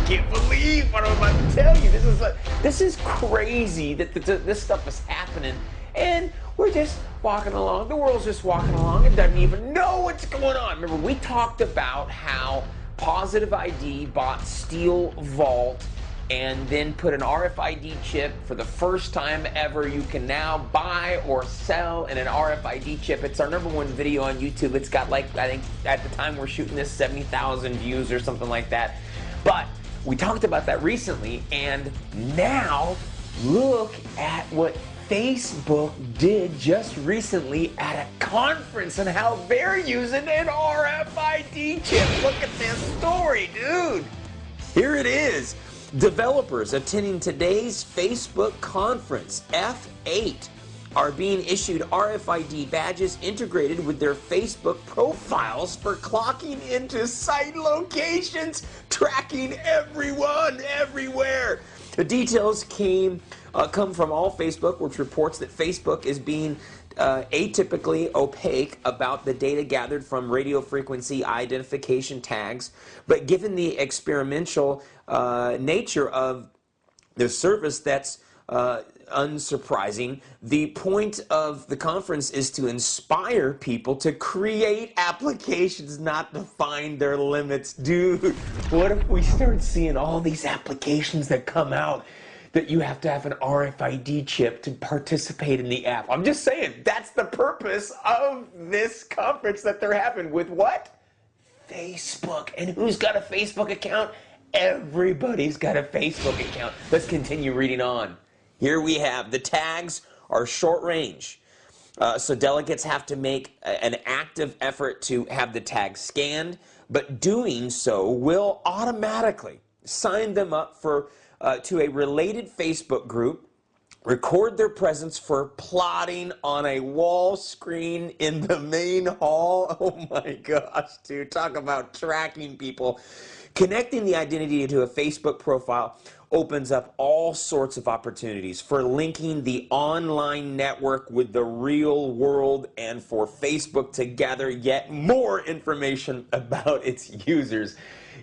can't believe what I'm about to tell you. This is crazy that this stuff is happening, and we're just walking along. The world's just walking along and doesn't even know what's going on. Remember, we talked about how Positive ID bought Steel Vault and then put an RFID chip. For the first time ever, you can now buy or sell in an RFID chip. It's our #1 video on YouTube. It's got, like, I think at the time we're shooting this, 70,000 views or something like that. But we talked about that recently, and now look at what Facebook did just recently at a conference and how they're using an RFID chip. Look at this story, dude. Here it is. Developers attending today's Facebook conference, F8, are being issued RFID badges integrated with their Facebook profiles for clocking into site locations, tracking everyone, everywhere. The details come from All Facebook, which reports that Facebook is being atypically opaque about the data gathered from radio frequency identification tags. But given the experimental nature of the service, that's unsurprising. The point of the conference is to inspire people to create applications, not to find their limits. Dude, what if we start seeing all these applications that come out that you have to have an RFID chip to participate in the app? I'm just saying, that's the purpose of this conference that they're having with what? Facebook. And who's got a Facebook account? Everybody's got a Facebook account. Let's continue reading on. Here we have the tags are short range. So delegates have to make an active effort to have the tag scanned, but doing so will automatically sign them up for to a related Facebook group, record their presence for plotting on a wall screen in the main hall. Oh my gosh, dude, talk about tracking people. Connecting the identity to a Facebook profile opens up all sorts of opportunities for linking the online network with the real world and for Facebook to gather yet more information about its users.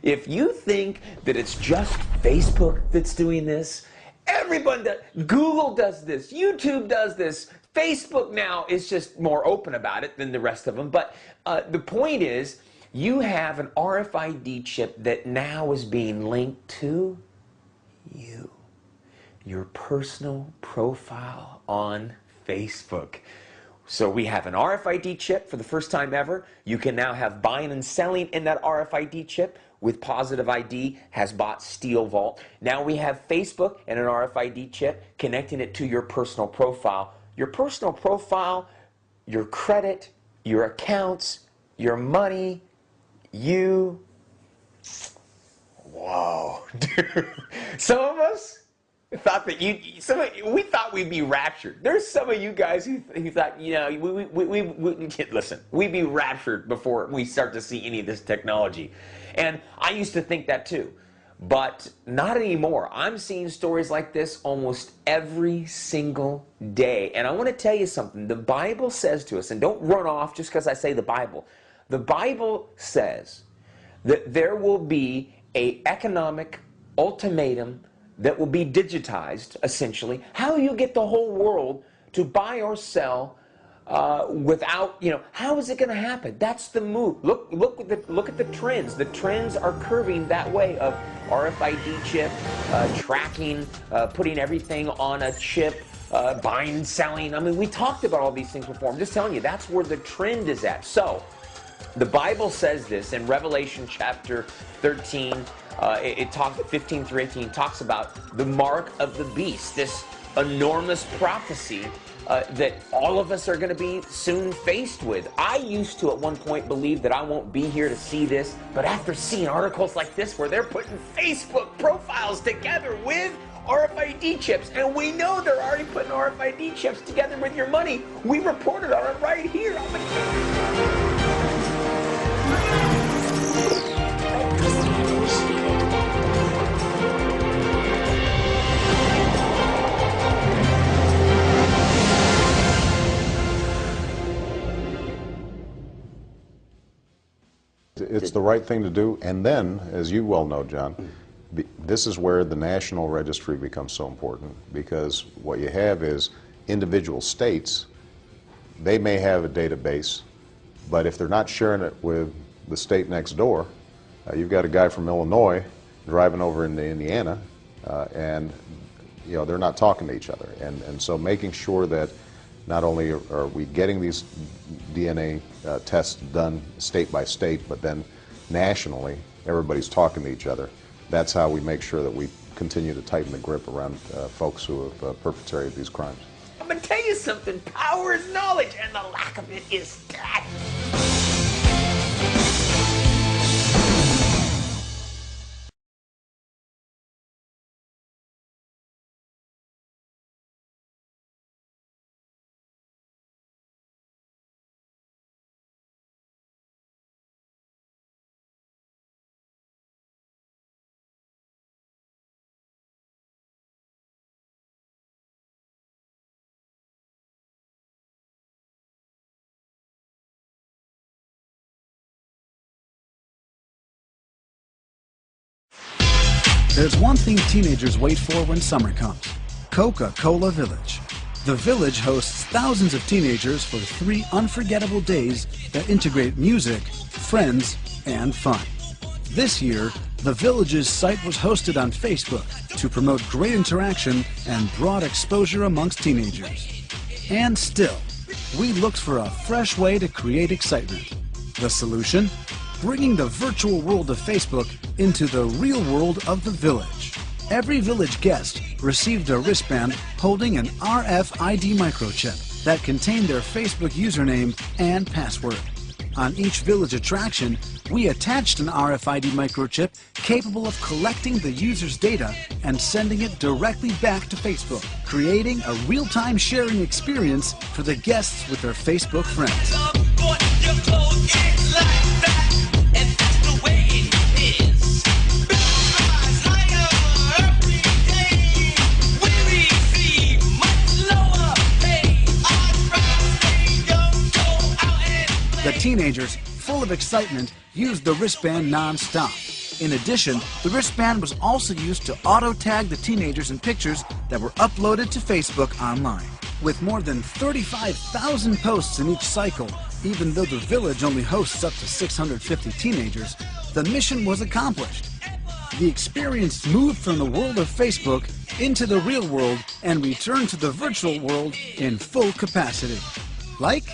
If you think that it's just Facebook that's doing this, everyone does. Google does this. YouTube does this. Facebook now is just more open about it than the rest of them. But the point is, you have an RFID chip that now is being linked to you, your personal profile on Facebook. So we have an RFID chip for the first time ever. You can now have buying and selling in that RFID chip with Positive ID has bought Steel Vault. Now we have Facebook and an RFID chip connecting it to your personal profile. Your personal profile, your credit, your accounts, your money, you. Whoa, dude. Some of us thought that we thought we'd be raptured. There's some of you guys who thought, you know, listen, we'd be raptured before we start to see any of this technology. And I used to think that too, but not anymore. I'm seeing stories like this almost every single day. And I want to tell you something. The Bible says to us, and don't run off just because I say the Bible. The Bible says that there will be an economic ultimatum that will be digitized, essentially. How you get the whole world to buy or sell without, you know, how is it going to happen? That's the move. Look at the trends. The trends are curving that way of RFID chip, tracking, putting everything on a chip, buying and selling. I mean, we talked about all these things before. I'm just telling you, that's where the trend is at. So, the Bible says this in Revelation chapter 13. It talks 15 through 18 talks about the mark of the beast, this enormous prophecy that all of us are going to be soon faced with. I used to at one point believe that I won't be here to see this, but after seeing articles like this where they're putting Facebook profiles together with RFID chips, and we know they're already putting RFID chips together with your money. We reported on it right here on the It's the right thing to do, and then, as you well know, John, This is where the national registry becomes so important, because what you have is individual states, they may have a database, but if they're not sharing it with the state next door, you've got a guy from Illinois driving over into Indiana, and they're not talking to each other. And so making sure that not only are we getting these DNA tests done state by state, but then nationally, everybody's talking to each other. That's how we make sure that we continue to tighten the grip around folks who have perpetrated these crimes. I'm gonna tell you something, power is knowledge, and the lack of it is death. There's one thing teenagers wait for when summer comes: Coca-Cola Village. The Village hosts thousands of teenagers for 3 unforgettable days that integrate music, friends, and fun. This year, the Village's site was hosted on Facebook to promote great interaction and broad exposure amongst teenagers. And still, we looked for a fresh way to create excitement. The solution? Bringing the virtual world of Facebook into the real world of the Village. Every Village guest received a wristband holding an RFID microchip that contained their Facebook username and password. On each Village attraction, we attached an RFID microchip capable of collecting the user's data and sending it directly back to Facebook, creating a real-time sharing experience for the guests with their Facebook friends. The teenagers, full of excitement, used the wristband non-stop. In addition, the wristband was also used to auto-tag the teenagers in pictures that were uploaded to Facebook online. With more than 35,000 posts in each cycle, even though the Village only hosts up to 650 teenagers, the mission was accomplished. The experience moved from the world of Facebook into the real world and returned to the virtual world in full capacity. Like